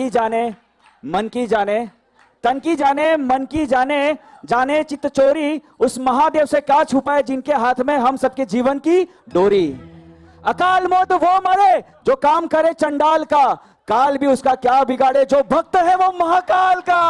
की जाने मन की जाने तन की जाने मन की जाने जाने चित्त चोरी उस महादेव से का छुपाए जिनके हाथ में हम सबके जीवन की डोरी। अकाल मौत वो मरे जो काम करे चंडाल का, काल भी उसका क्या बिगाड़े जो भक्त है वो महाकाल का।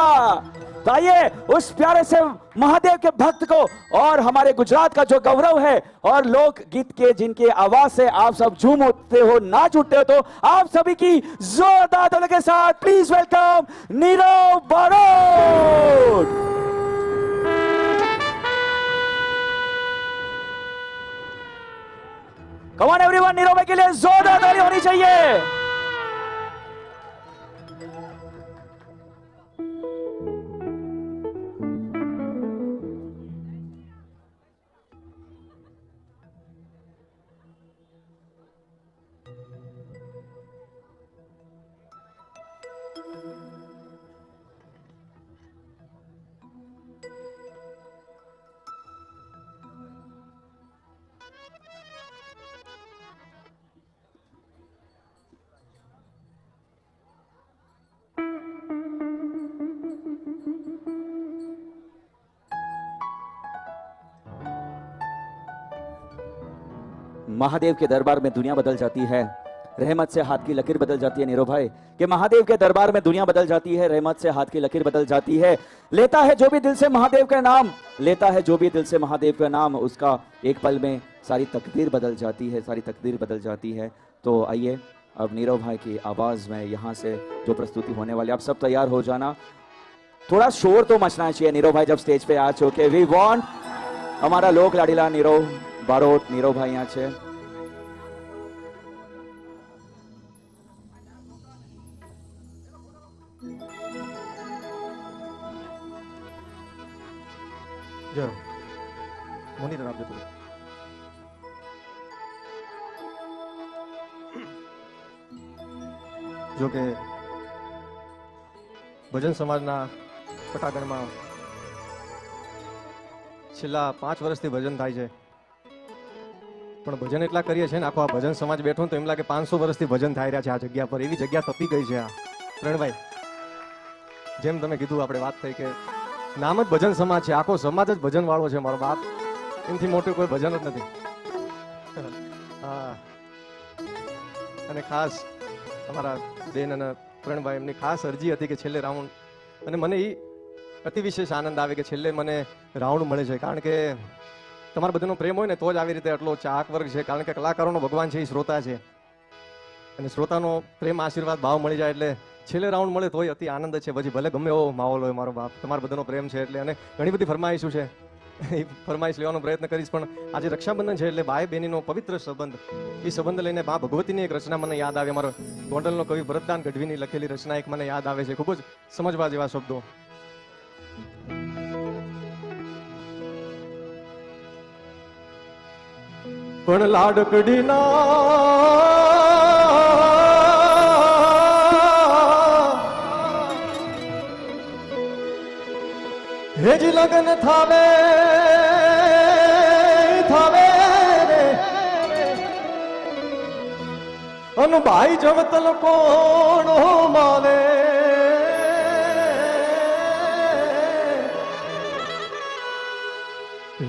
तो आइए उस प्यारे से महादेव के भक्त को और हमारे गुजरात का जो गौरव है और लोक गीत के जिनकी आवाज से आप सब झूम उठते हो नाच उठते हो, तो आप सभी की जोरदार तालियों के साथ please welcome Nirav Barot. Come on everyone, Nirav भाई के लिए जोरदार ताली होनी चाहिए। महादेव के दरबार में दुनिया बदल जाती है, रहमत से हाथ की लकीर बदल जाती है। नीरव भाई कि महादेव के दरबार में दुनिया बदल जाती है, रहमत से हाथ की लकीर बदल जाती है। लेता है जो भी दिल से महादेव का नाम, लेता है जो भी दिल से महादेव का नाम, उसका एक पल में सारी तकदीर बदल जाती है, सारी तकदीर बदल जाती है। तो आइए अब नीरव भाई की आवाज में यहाँ से जो प्रस्तुति होने वाली, आप सब तैयार हो जाना। थोड़ा शोर तो मचना चाहिए नीरव भाई जब स्टेज पे आ चुके। वी वॉन्ट हमारा लोक लाडीला नीरव बारोट, नीरव भाई यहाँ છે। જરૂર મોનિટર આપજો થોડું। જો કે ભજન સમાજના પટાગણમાં છેલ્લા 5 વર્ષથી ભજન થાય છે, પણ ભજન એટલા કરીએ છીએ ને આખો આ ભજન સમાજ બેઠો તો એમ લાગે 500 વર્ષથી ભજન થઈ રહ્યા છે આ જગ્યા પર। એવી જગ્યા તપી ગઈ છે આ પ્રણભાઈ। જેમ તમે કીધું આપણે વાત થઈ કે નામ જ ભજન સમાજ છે, આખો સમાજ જ ભજન વાળો છે મારો બાપ, એનાથી મોટું કોઈ ભજન જ નથી। હા, અને ખાસ અમારા બેન અને પ્રણભાઈ એમની ખાસ અરજી હતી કે છેલ્લે રાઉન્ડ, અને મને એ અતિ વિશેષ આનંદ આવે કે છેલ્લે મને રાઉન્ડ મળે છે, કારણ કે તમારા બધાનો પ્રેમ હોય ને તો જ આવી રીતે આટલો ચાહક વર્ગ છે, કારણ કે કલાકારોનો ભગવાન છે એ શ્રોતા છે, અને શ્રોતાનો પ્રેમ આશીર્વાદ ભાવ મળી જાય એટલે છેલ્લે રાઉન્ડ મળે તોય અતિ આનંદ છે। પછી ભલે ગમે એવો માહોલ હોય મારો બાપ, તમારા બધાનો પ્રેમ છે એટલે, અને ઘણી બધી ફરમાઈશું છે, એ ફરમાઈશ લેવાનો પ્રયત્ન કરીશ। પણ આજે રક્ષાબંધન છે એટલે ભાઈ બહેનીનો પવિત્ર સંબંધ, એ સંબંધ લઈને મા ભગવતીની એક રચના મને યાદ આવે, મારો ગોંડલનો કવિ ભરતદાન ગઢવીની લખેલી રચના એક મને યાદ આવે છે, ખૂબ જ સમજવા જેવા શબ્દો। પણ લાડકડીના હેજ લગન થાવે થાવે રે, અન ભાઈ જમતલ કોણ માવે,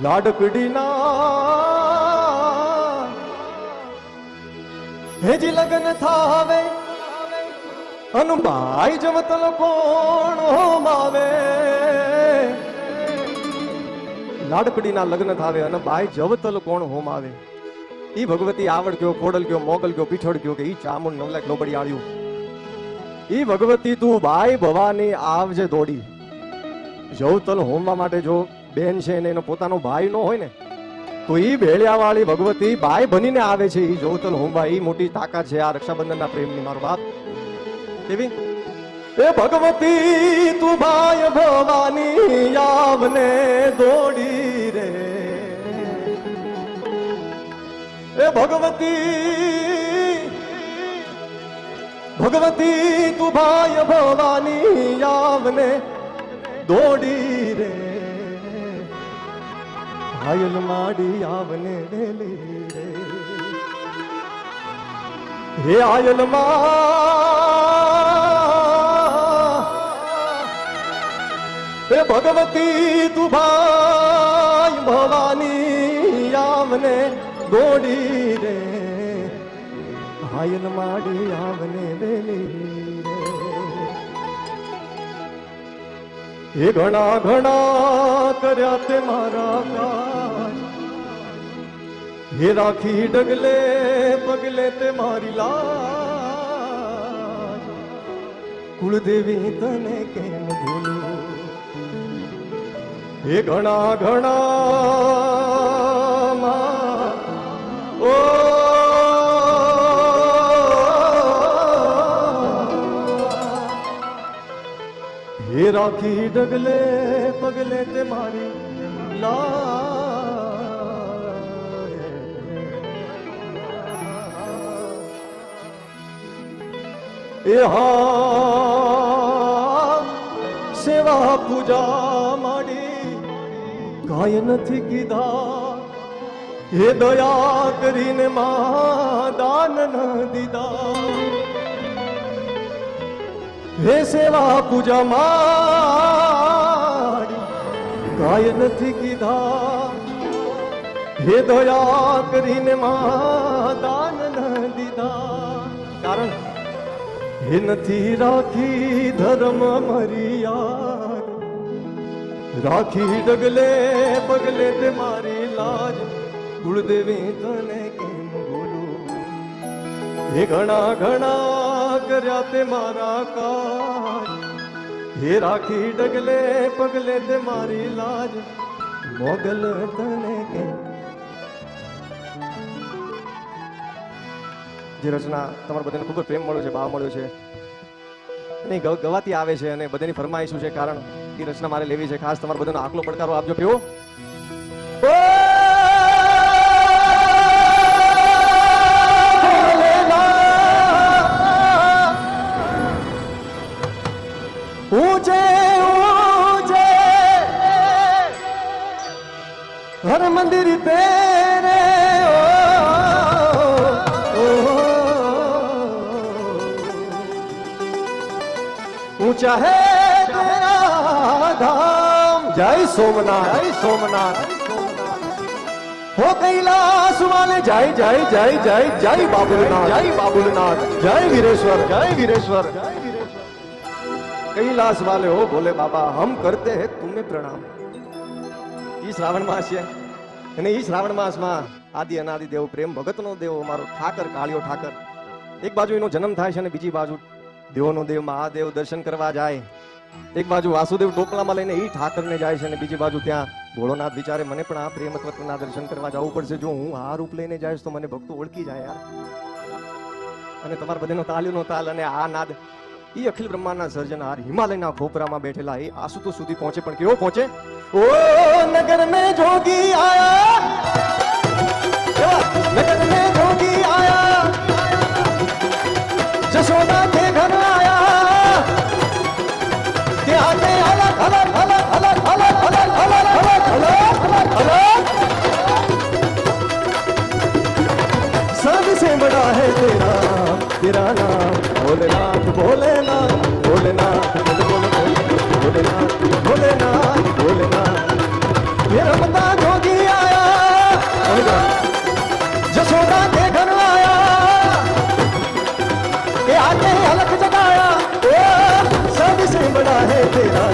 લાડકડીના હેજ લગન થાવે અન ભાઈ જમતલ કોણ માવે, લાડકડીના લગ્ન થાવે અને ભાઈ જવતલ કોણ હોમાવે। ઈ ભગવતી આવડ ગયો, ખોડલ ગયો, મોગલ ગયો, પીઠોડ ગયો કે ઈ ચામુંડ નવલાખ નોબડી આળ્યું, ઈ ભગવતી તું ભાઈ ભવાની આવજે દોડી। જવતલ હોમવા માટે જો બેન છે ને એનો પોતાનો ભાઈ નો હોય ને તો ઈ ભેળિયા વાળી ભગવતી ભાઈ બનીને આવે છે, ઈ જવતલ હોમવા, ઈ મોટી તાકાત છે આ રક્ષાબંધનના પ્રેમની મારો બાપ। કેવી એ ભગવતી તું ભાઈ ભવાની આવને દોડી રે, એ ભગવતી ભગવતી તું ભાઈ ભવાની આવને દોડી રે, ઘાયલ માડી આવને લેલી રે, હે આયલ માં એ ભગવતી તું ભાઈ ભવાની આવને ગોડી રે હાયન માડી આવને વેલી રે એ ઘણા ઘણા કર્યા તે મારા કાજ હે રાખી ડગલે પગલે તે મારી લાજ કુળદેવી તને કેમ ભૂલું હે ઘણા ઘણા માં ઓ હે રાખી ડગલે પગલે તે મારી એ હા સેવા પૂજા માડી કાંઈ નથી કીધા હે દયા કરીને માં દાન ન દીધા હે સેવા પૂજા માડી કાંઈ નથી કીધા હે દયા કરીને માં દાન ન દીધા કારણ હે નથી રાખી ધર્મ મર્યાદ રાખી ડગલે પગલે તે મારી લાજ કુળદેવી તને કેમ બોલું હે ઘણા ઘણા કર્યા તે મારા કાજ હે રાખી ડગલે પગલે તે મારી લાજ મોગલ તને કેમ જે રચના તમારા બધાને ખૂબ જ પ્રેમ મળ્યો છે ભાવ મળ્યો છે અને ગવાતી આવે છે અને બધાની ફરમાઈશું છે કારણ એ રચના મારે લેવી છે ખાસ તમારા બધાનો આકલો પડકારો આપજો કેવો ऊंचे ऊंचे हर मंदिर तेरे ऊंचा है तेरा धाम जय सोमनाथ जय सोमनाथ हो कैलाश वाले जय जय जय जय जय बाबुलनाथ जय वीरेश्वर जय वीरेश्वर कैलाश वाले हो भोले बाबा हम करते हैं तुम्हें प्रणाम ई श्रावण मास છે અને ઈ શ્રાવણ માસમાં આદિ અનાદિ દેવ પ્રેમ ભગતનો દેવ અમારો ઠાકર કાળિયો ઠાકર એક બાજુ એનો જન્મ થાય છે અને બીજી બાજુ દેવોનો દેવ મહાદેવ દર્શન કરવા જાય એક બાજુ વાસુદેવ ટોપલામાં લઈને ઈ ઠાકરને જાય છે અને બીજી બાજુ ત્યાં ભોળોનાથ વિચારે મને પણ આ પ્રેમ તત્વના દર્શન કરવા જવું પડશે જો હું આ રૂપ લઈને જઈશ તો મને ભક્તો ઓળખી જાય યાર અને તમારા બધાનો તાલીનો તાલ અને આ નાદ ઈ અખિલ બ્રહ્માંડના સર્જનહાર હિમાલયના ખોપરામાં બેઠેલા એ આસુતોષ સુધી પહોંચે પણ કેવો પહોંચે ઓ નગર में जोगी आया नगर में जोगी आया जसोदा के घर आया के आगे अलग अलग अलग अलग अलग अलग अलग अलग अलग अलग सबसे बड़ा है तेरा नाम भोलेनाथ भोलेनाथ भोलेनाथ भोलेनाथ भोलेनाथ भोलेनाथ ये रमता जोगी आया जसोदा के घर आया के आके अलग जगाया सबसे बड़ा है तेरा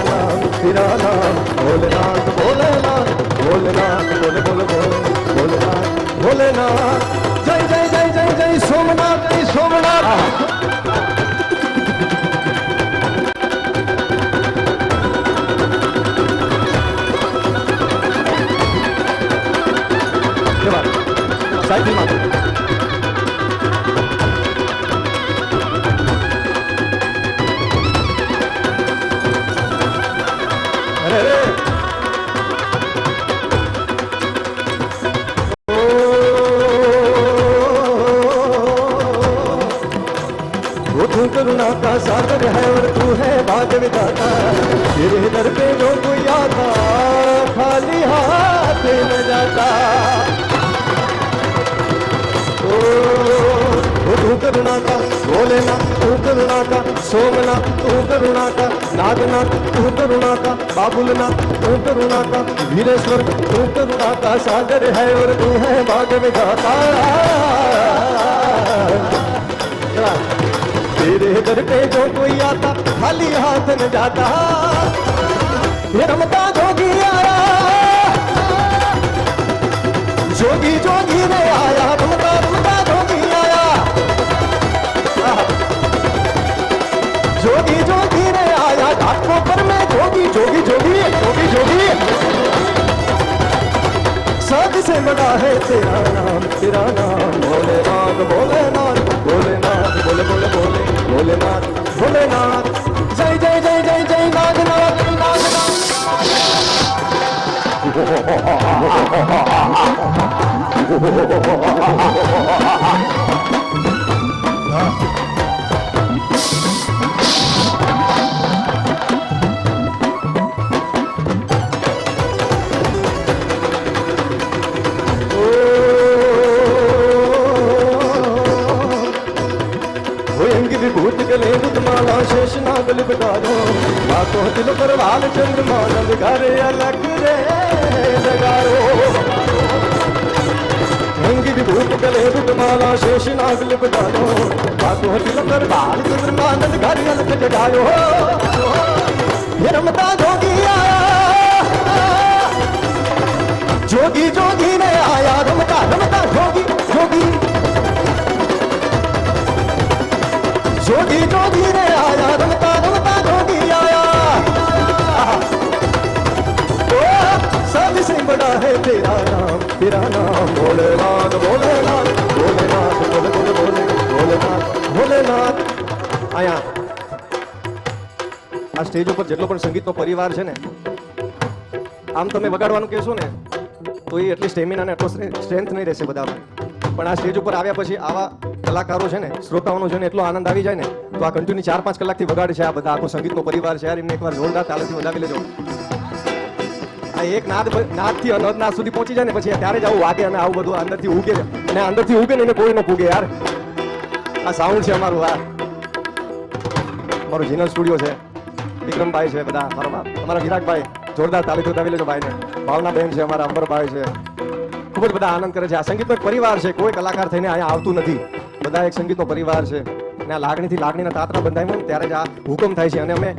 नाम भोलेनाथ भोलेनाथ भोलेनाथ बोले बोले बोले भोलेनाथ भोलेनाथ जय जय जय जय जय सोमनाथ जय सोमनाथ साइकिल में अरे वो तू करुणा का सागर है और तू है भाग्य विधाता तेरे दर पे जो कोई आता खाली हाथ न जाता वो तू करुणा का वो भोलेनाथ तू करुणा का, सोमनाथ तू करुणा का, नागनाथ तू करुणा का, बाबुलनाथ तू करुणा का, वीरेश्वर तू करुणा का सागर है और तू है भाग विधाता। तेरे दर पे जो कोई आता खाली हाथ न जाता, ये रमता जोगी आया, जोगी जोगी रे आया, रमता रमता जोगी आया, जोगी जोगी रे आया, घाटों पर में जोगी जोगी जोगी जोगी जोगी। साध से बड़ा है तेरा नाम भोलेनाथ भोलेनाथ भोलेनाथ बोले बोले बोले भोलेनाथ भोलेनाथ। जय जय जय जय जय नागनाथ नागनाथ। विभूत गले दुधमाला शेष नागल बिटारो, बातों तिल पर वाल चंद्रमा नंद घरे अलग रे जगारो। अंगी विभूत गले दुधमाला शेष नागल बिटारो, बातों तिल पर वाल चंद्रमा नंद घरे अलग जगारो। ये रमता जोगी आया, जोगी जोगी ने आया, रमता रमता जोगी जोगी जोगी जोगी रे आया, रमता रमता जोगी आया। ओ सब से बड़ा है तेरा नाम भोलेनाथ भोलेनाथ भोलेनाथ बोले बोले बोले भोलेनाथ भोलेनाथ। आया આ સ્ટેજ ઉપર જેટલો પણ સંગીતનો પરિવાર છે ને, આમ તમે વગાડવાનું કહેશો ને તો એ એટલી સ્ટેમિના ને એટલો સ્ટ્રેન્થ નહીં રહેશે બધામાં, પણ આ સ્ટેજ ઉપર આવ્યા પછી આવા કલાકારો છે ને, શ્રોતાઓનો જોઈને એટલો આનંદ આવી જાય ને, તો આ કન્ટિન્યુ 4-5 કલાકથી વગાડે છે આ બધા, આખો સંગીતનો પરિવાર છે યાર, એમને એકવાર જોરદાર તાલીથી વધાવી લેજો। આ એક નાદથી અનહદ સુધી પહોંચી જાય ને પછી ત્યારે જ આવું વાગે અને આવું બધું અંદરથી ઉગે છે, અને અંદરથી ઉગે ને એને કોઈ ન પૂગે યાર। આ સાઉન્ડ છે અમારું, આ મારું જીનલ સ્ટુડિયો છે, વિક્રમભાઈ છે, બધા અમારા વિરાટભાઈ, જોરદાર તાલીથી વધાવી લેજો ભાઈને। ભાવનાબેન છે, અમારા અંબરભાઈ છે, ખૂબ જ બધા આનંદ કરે છે। આ સંગીતનો એક પરિવાર છે, કોઈ કલાકાર થઈને અહીંયા આવતું નથી, બધા એક સંગીતનો પરિવાર છે, અને આ લાગણીથી લાગણીના તાતરા બંધાય ને ત્યારે જ આ હુકમ થાય છે। અને અમે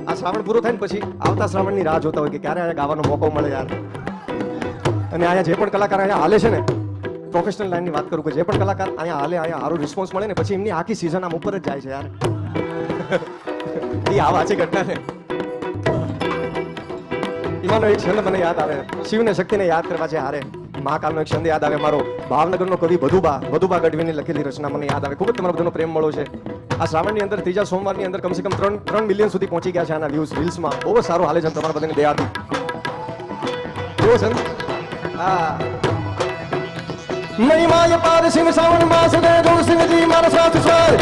આ શ્રાવણ પૂરો થાય ને પછી આવતા શ્રાવણની રાહ જોતા હોય કે ક્યારે અહીંયા ગાવાનો મોકો મળે યાર। અને અહીંયા જે પણ કલાકાર અહીંયા હાલે છે ને, પ્રોફેશનલ લાઈનની વાત કરું કે જે પણ કલાકાર અહીંયા હાલે, અહીંયા સારું રિસ્પોન્સ મળે ને પછી એમની આખી સિઝન આમ ઉપર જ જાય છે યાર। એ આવા છે ઘટના છે। એમાંનો એક છંદ મને યાદ આવે, શિવને શક્તિને યાદ કરવા છે હારે, મહાકાલનો એક છંદ યાદ આવે મારો, ભાવનગરનો કવિ ભદુબા ગઢવીની લખેલી રચના મને યાદ આવે। ખૂબ જ તમારો બધાનો પ્રેમ મળો છે। આ શ્રાવણની અંદર ત્રીજા સોમવારની અંદર કમસે કમ 3 મિલિયન સુધી પહોંચી ગયા છે આના વ્યૂઝ રીલ્સમાં, બહુ જ સારું હાલે છે તમારા બધાની દયાથી। કેવો છંદ? હા, મહિમાય પાર શિવ શ્રાવણ માસ દે જોડ શિવજી મારા સાથ સ્વાર,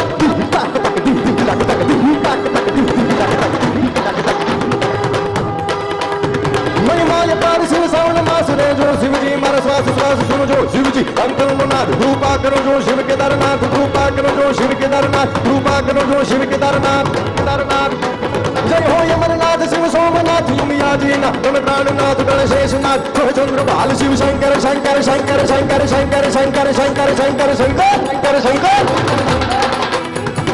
મહિમાય પાર શિવ શ્રાવણ માસ દે જોડ શિવજી મારા શ્વાસ શ્વાસ સુનજો શિવજી અંતરનો નાદ, કૃપા કરો જો શિવ કેદારનાથ, કૃપા કરો જો શિવ કેદારનાથ, કૃપા કરો જો શિવ કેદારનાથ કેદારનાથ। જય હો અમરનાથ શિવ સોમનાથ ઉમિયાજીનાથ, તમે પ્રાણનાથ ગણેશનાથ, ચંદ્ર બાલ શિવ શંકર શંકર શંકર શંકર શંકર શંકર શંકર શંકર શંકર શંકર શંકર।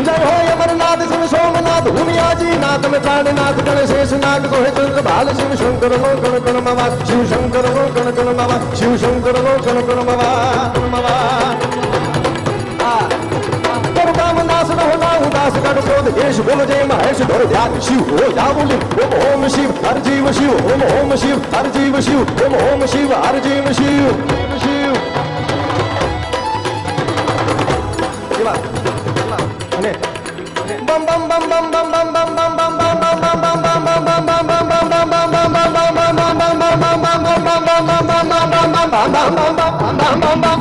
જય હો અમરનાથ શિવ સોમનાથ ઉમિયાજીનાથ, તમે પ્રાણનાથ ગણેશનાથ, ચંદ્ર બાલ શિવ શંકર નો ગણ ગણ મવા, શિવ શંકર નો ગણ ગણ મવા, શિવ શંકર નો ગણ ગણ મવા। नास रहो ना उदास कर क्रोध देश बोलो जय महेश धर ध्यान शिव हो जाओ लिम ओम ओम शिव हर जीव शिव ओम ओम शिव हर जीव शिव ओम ओम शिव हर जीव शिव शिव। અને બમ બમ બમ બમ બમ બમ બમ બમ બમ બમ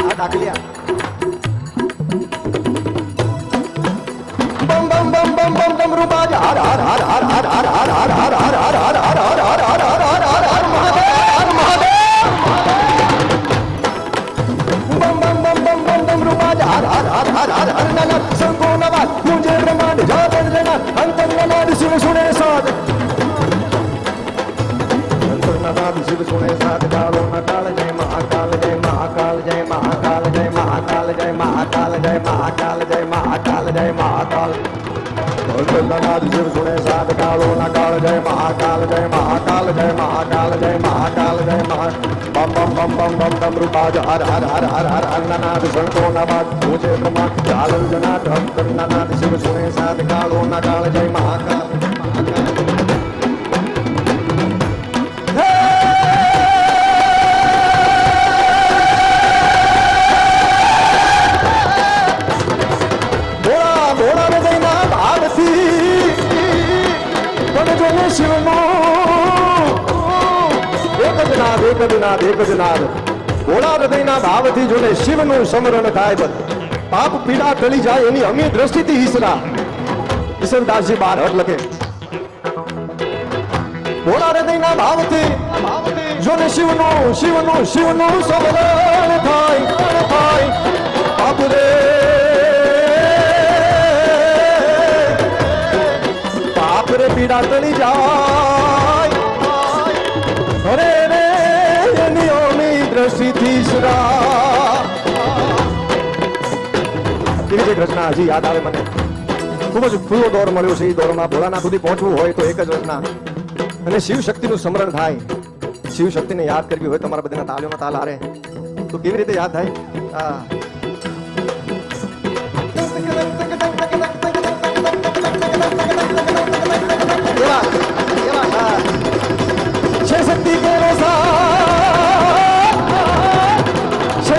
આ ડાકલિયા bum bum bum bum bum bum rupa har har har har har har har har har har har har har har har har har har har Mahadev bum bum bum bum bum bum rupa har har har har har har નાદ શિવ સુણે સાત કાળો ના કાળ જય મહાકાલ જય મહાકાલ જય મહાકાલ જય મહાકાલ જય મહા બમ બમ બમ બમ બમ બમ રૂપાજ હર હર હર હર હર હર નાદ સંતો નાદ પૂજે બ્રહ્મા ચાલ જના ધમ નાદ શિવ સુણે સાત કાળો ના કાળ જય મહાકાલ ભોળા હૃદયના ભાવથી જોને શિવનું સમરણ થાય બધ પાપ પીડા ટળી જાય એની અમી દ્રષ્ટિથી ઈસરા ઈશ્વરદાસજી 12 હટ લખે ભોળા હૃદયના ભાવથી જોને શિવનું સમરણ થાય પાપ રે પીડા ટળી જાય અરે રે નિયમી દ્રષ્ટિથી કેવી એક રચના હજી યાદ આવે મને ખૂબ જ ખુલ્લો દોર મળ્યો છે એ દોરમાં ભોળાનાથ સુધી પહોંચવું હોય તો એક જ રચના અને શિવ શક્તિનું સ્મરણ થાય શિવ શક્તિને યાદ કરવી હોય તમારા બધાના તાળીઓમાં તાલ હારે તો કેવી રીતે યાદ થાય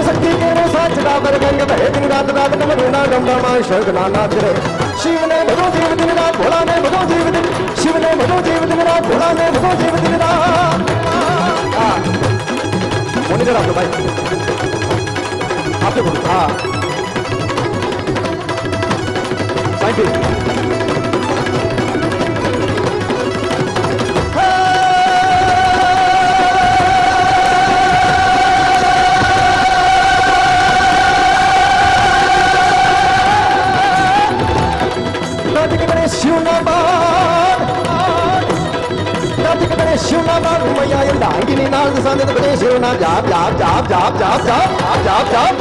शक्ति के चढ़ाकर गंग बहे दिन रात रात नम ढूंढा डम डमा शंख नाना करे शिव ने भजो जीव दिन रात भोला ने भजो जीव दिन शिव ने भजो जीव दिन रात भोला ने भजो जीव दिन रात मोनी जरा भाई आपसे बोलो हाँ साइंटिस्ट शिवना मैया डांगिनी नाद संत बने शिवना जाप जाप जाप जाप जाप जाप जाप जाप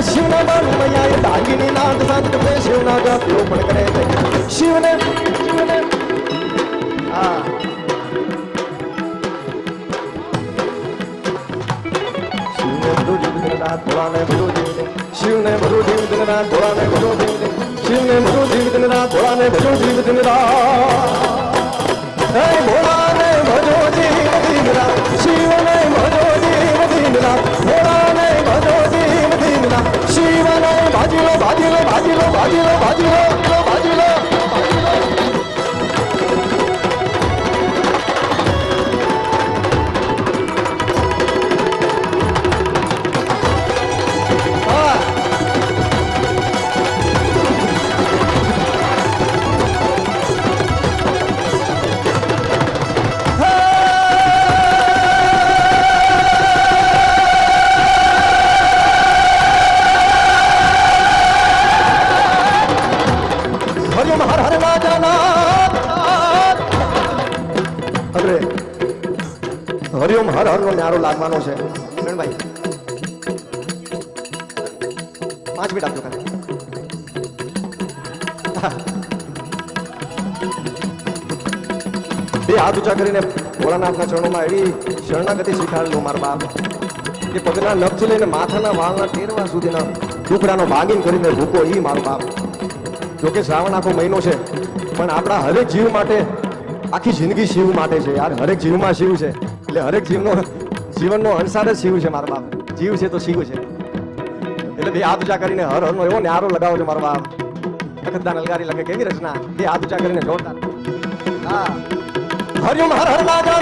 शिवना मैया डांगिनी नाद संत बने शिवना जाप लोपण करे शिव ने हाँ शिव ने भजो जीव दिन रात भोला ने भजो जीव दिन शिव ने भजो जीव दिन रात भोला ने भजो जीव दिन शिव ने भजो जीव दिन रात भोला ने भजो जीव दिन रात भोला ने भजो जीव दिन रात शिव ने भजो जीव दिन रात भोला ने भजो जीव दिन रात शिव ने बाजी लो बाजी लो बाजी लो बाजी लो बाजी लो बाजी लो હરિઓમ હર હર નો ન્યારો લાગવાનો છે ભાઈ 5 મિનિટ આપજો ખાલી બે હાથ ઊંચા કરીને ભોળાનાથના ચરણોમાં એવી શરણાગતિ શીખાડેલું મારા બાપ કે પગના નખથી લઈને માથાના વાળના ટેરવા સુધીના ટુકડાનો ભાગીન કરીને ભૂકો ઈ મારો બાપ જોકે શ્રાવણ આખો મહિનો છે પણ આપણા હરેક જીવ માટે આખી જિંદગી શિવ માટે છે યાર હરેક જીવમાં શિવ છે એટલે હરેક જીવનનો અંસાર જ શિવ છે મારા બાપ જીવ છે તો શિવ છે એટલે બે હાથ ઊંચા કરીને હર હરનો એવો ન્યારો લગાવો છે મારો બાપ તખતદાન અલગારી લગે કેવી રચના બે હાથ ઊંચા કરીને જોરદાર હા હરિઓમ હર હર નાગના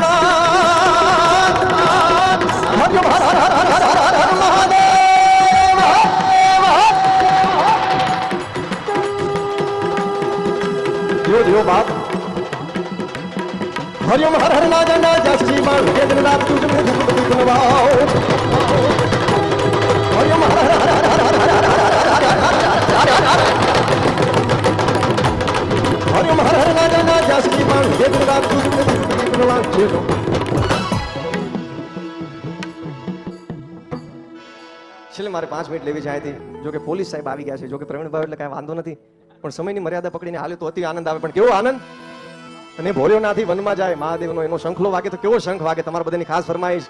હરિઓમ હર હર હર હર હર હર મહાદેવ જો બાપ हरिओम हर हर नाजना जसी मां दिन रात तुझ में दुख दुख नवाओ हरिओम हर हर हर हर हर हर हरिओम हर हर नाजना जसी मां दिन रात तुझ में दुख दुख नवाओ છેલ્લે મારે 5 મિનિટ લેવી છે અહીંથી જો કે પોલીસ સાહેબ આવી ગયા છે જો કે પ્રવીણભાઈ એટલે કાંઈ વાંધો નથી પણ સમયની મર્યાદા પકડીને હાલે તો અતિ આનંદ આવે. પણ કેવો આનંદ! અને ભોળ્યોનાથી વનમાં જાય મહાદેવનો એનો શંખલો વાગે તો કેવો શંખ વાગે. તમારા બધાની ખાસ ફરમાઈશ.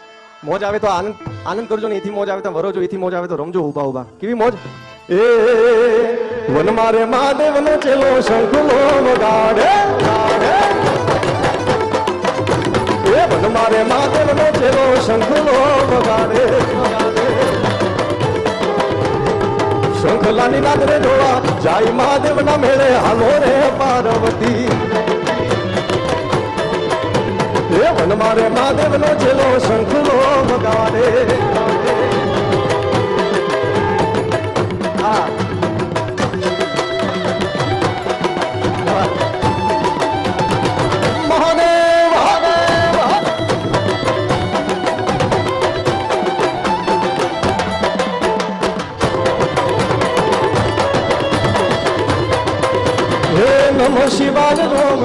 મોજ આવે તો આનંદ કરજો ને, એથી મોજ આવે તો વરોજો, એથી મોજ આવે તો રમજો ઉભા ઉભા. કેવી મોજ! એ વન મારે મહાદેવનો ચેલો શંખલો વગાડે, એ વન મારે મહાદેવનો ચેલો શંખલો વગાડે. શંખલાની નાદરે જોવા જાય મહાદેવના મેળે હાલો રે પાર્વતી. એ વન મારે મહાદેવનો ચેલો શંખલો વગાડે. નમઃ શિવાય રોગ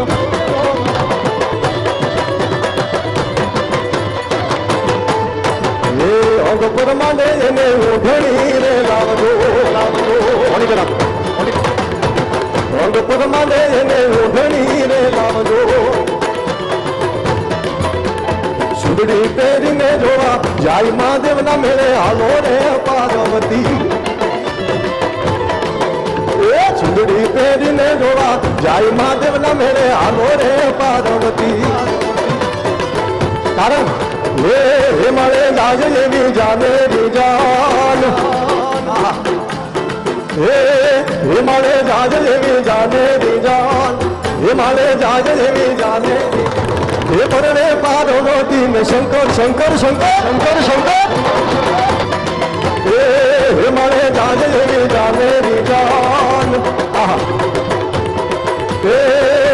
એ અંગ પર માંડે એને ઓઢણી રે લાવજો, લાવજો અંગ પર માંડે એને ઓઢણી રે લાવજો. સુંદડી પહેરીને જોવા જાય મહાદેવના મેળે હાલો રે પાર્વતી. સુંદડી પહેરીને જોવા જાય મહાદેવના મેળે હાલો રે પાર્વતી. કારણ એ મળે જાજ એવી જાને જાન, એ મળે જાજ એવી જાને જાન, એ મળે જાજ એવી જાને એ પરણે પાર્વતી ને શંકર શંકર શંકર શંકર શંકર. એ મળે જાજ એવી જાને જાન. એ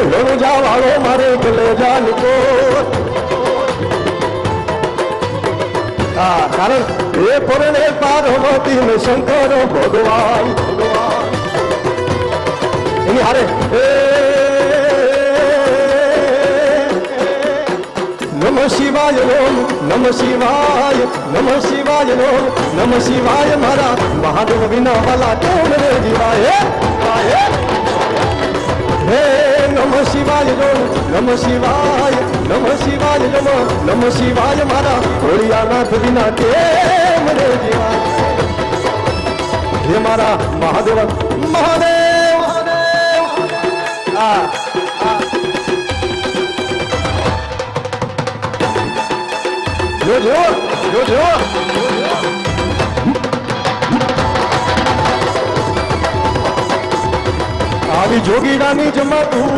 વણુજા વાળો મારે ગલે જાન કો. કારણ એ પરણે પાર્વતી ને શંકર ભગવાન એની હારે નમઃ શિવાય ઓમ નમઃ શિવાય નમઃ શિવાય ઓમ નમઃ શિવાય મારા મહાદેવ વિના વાલા કેમ રે જીવાય. હે નમઃ શિવાય ઓમ નમઃ શિવાય નમઃ શિવાય નમઃ શિવાય મારા ભોળિયાનાથ વિના કેમ રે જીવાય. હે મારા મહાદેવ મહાદેવ જો આવી જોગીડાની જમાતું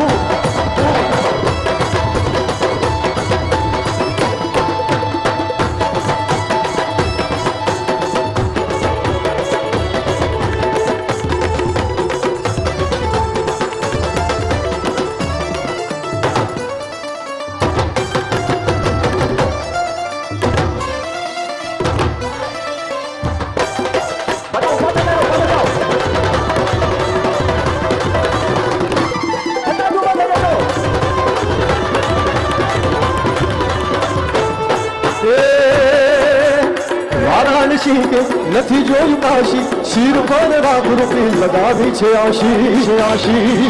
નથી જોઈ કાશી શિર પર રાગ રૂપી લગાવી છે આશી.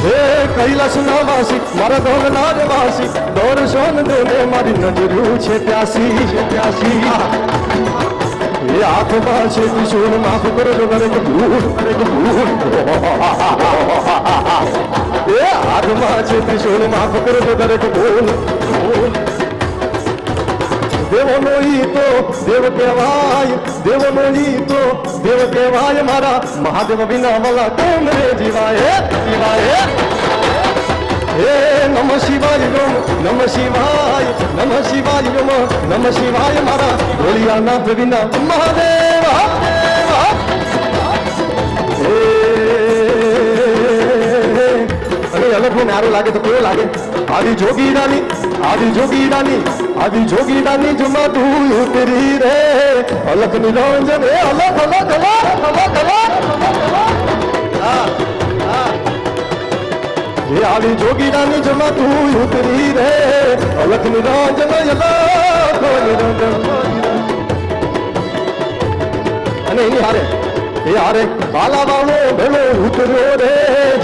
હે કૈલાસ ના વાસી મારા દોલનાર વાસી દોરસોન દોને મારી નજરું છે પ્યાસી. એ હાથમાં છે ત્રિશૂળ માફ કરો દરેક ભૂલ. એ હાથમાં છે ત્રિશૂળ માફ કરો દરેક ભૂલ. દેવનો ઈ તો દેવ કહેવાય, દેવનો ઈ તો દેવ કહેવાય મારા મહાદેવ વિના વાલા કેમ રે જીવાય. હે નમઃ શિવાય નમઃ શિવાય નમઃ શિવાય નમઃ શિવાય મારા ભોળિયાનાથ વિના મહાદેવ. અને અલગ નારો લાગે તો કેવો લાગે. આદિ જોગીડાની જમા તું ઉતરી રે અલખ નિરંજન રે અલખ અલખ અલખ એ આવી જોગીડાની જમા તું ઉતરી રે અલખ નિરંજન અલખ નિરંજન. અને એની હારે યારે વાલા વાળો ભેળો ઉતર્યો રે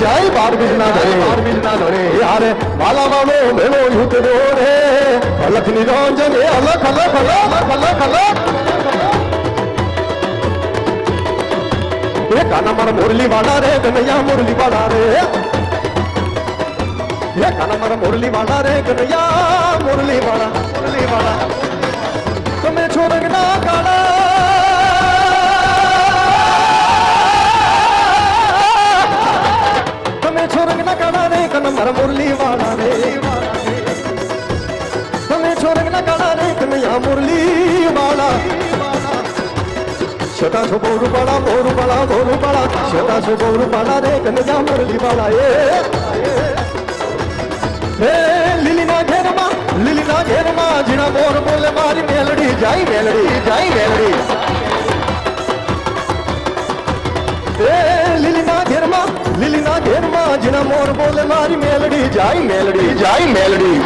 જય બારબીજના ધરે યારે વાલા વાળો ભેળો ઉતર્યો રે અલખ નિરંજન એ અલખ અલખ અલખ અલખ અલખ એ કાના મારા મુરલી વાળા રે કનૈયા મુરલી વાળા રે એ કાના મારા મુરલી વાળા રે કનૈયા મુરલી વાળા તમે છો રંગના કાળા તમે છો રંગના કાળા રે કના મારા મુરલી વાળા રે તમે છો રંગના કાળા રે કનૈયા મુરલી વાળા છટા છો બોરુપાળા બોરુપાળા બોરુપાળા છટા છો બોરુપાળા રે કનૈયા મુરલી વાળા હે લીલીના ઘેરમાં જીણા મોર બોલે મારી મેલડી જાય મેલડી એ લીલીના ઘેરમાં જીણા મોર બોલે મારી મેલડી જાય મેલડી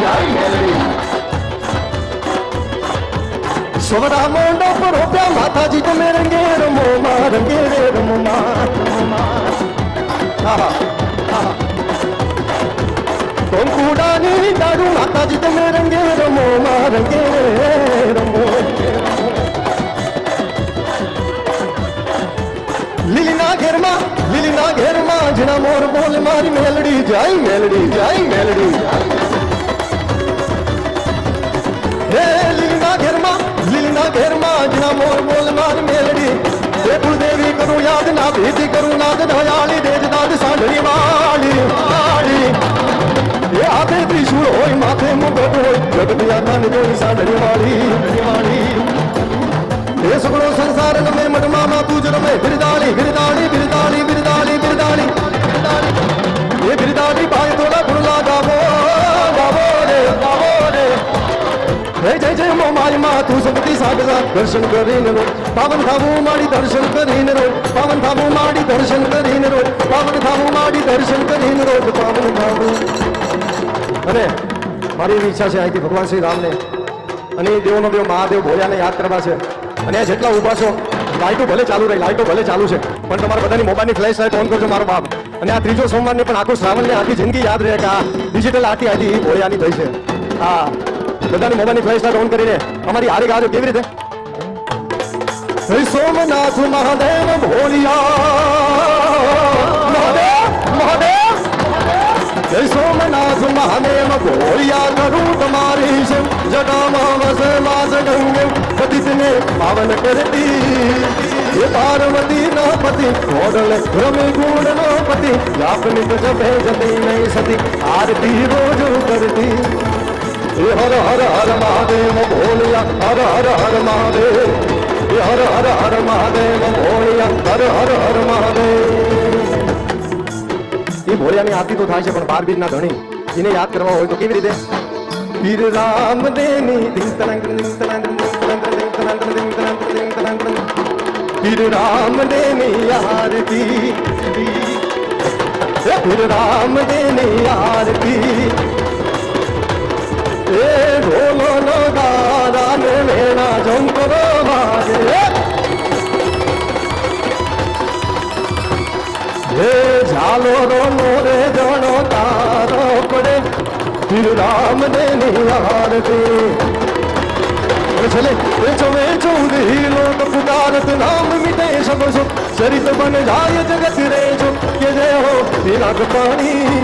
સોવરા મોંડો પર રોપ્યા માતાજી તમે રંગે રમો માં રંગે રે રમો કંકુડાની દારૂ માતાજી તમે રંગે રમો માં રંગે રમો લીલીના ઘેરમાં જીણા મોર બોલે મારી મેલડી જાય મેલડી હે લીલીના ઘેરમાં જીણા મોર બોલે મારી મેલડી હે કુળદેવી કરું યાદ ના ભીતિ કરું નાદ દયાળી દેજ દાદ સાંઢળી વાળી એ હાથે ત્રિશૂળ હોય માથે મુગટ હોય જગદિયાતાને જોઈ સાંઢળી વાળી એ સગળો સંસાર રમે મઢમાં તું જ રમે બિરદાળી એ બિરદાળી ભાઈ થોડા ગુણલા ગાવો રે જય જય મો મારી માં તું સબતી સાગરા દર્શન કરીને રો પાવન થાવું માડી દર્શન કરીને રો પાવન થાવું માડી દર્શન કરીને રો પાવન થાવું માડી દર્શન કરીને રો પાવન થાવું અને મારી એવી ઈચ્છા છે અહીંથી ભગવાન શ્રી રામને અને દેવનો દેવ મહાદેવ ભોળિયાને યાદ કરવા છે અને આ જેટલા ઉભા છો લાઇટો ભલે ચાલુ છે પણ તમારા બધાની મોબાઈલની ફ્લેશ લાઇટ ઓન કરજો મારો બાપ અને આ ત્રીજો સોમવારની પણ આખું શ્રાવણની આખી જિંદગી યાદ રહે કે આ ડિજિટલ આખી ભોળિયાની થઈ છે હા બધાની મોબાઈલની ફ્લેશ લાઇટ ઓન કરીને અમારી હારી ગાજો કેવી રીતે સોમનાથ મહાદેવ ભોળિયા મહાદેવ જય સોમનાથ મહાદેવ ભોળિયા કરું તમારી છે જટામાં વસે માસ ગંગે પતિતને પાવન કરતી એ પાર્વતી નો પતિ કોડલ રમે ગુણ નો પતિ આપની તો જપે જતી નહીં સતી આરતી રોજ કરતી એ હર હર હર મહાદેવ ભોળિયા હર હર હર મહાદેવ એ હર હર હર મહાદેવ ભોળિયા હર હર હર મહાદેવ એ ભોળિયાની આરતી તો થાય છે પણ 12 બીજના ધણી એને યાદ કરવા હોય તો કેવી રીતે પીર રામ દેની પીર રામ દેની આરતી પીર રામ દેની આરતી એ ઢોલો નો દાદા ને મેણા જંકરો વાગે હે ઝાલો નો રે જણો તારો પડે પીર રામ દેની આરતી છલે એ ચમે ચૌધી લોક પુકારત નામ મિટે સબ સુખ ચરિત બન જાય જગત રે જો કે જય હો દિનાક પાણી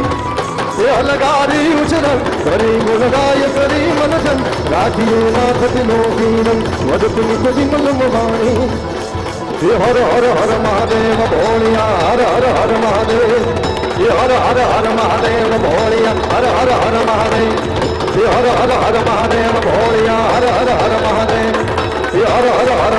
એ અલગારી ઉછરન કરી ગુણ ગાય કરી મન જન રાખીએ નાથ નો કીરન વદતુની કોઈ મલમ વાણી એ હર હર હર મહાદેવ ભોળિયા હર હર હર મહાદેવ એ હર હર હર મહાદેવ ભોળિયા હર હર હર મહાદેવ એ હર હર હર મહાદેવ ભોળિયા હર હર હર મહાદેવ એ હર હર હર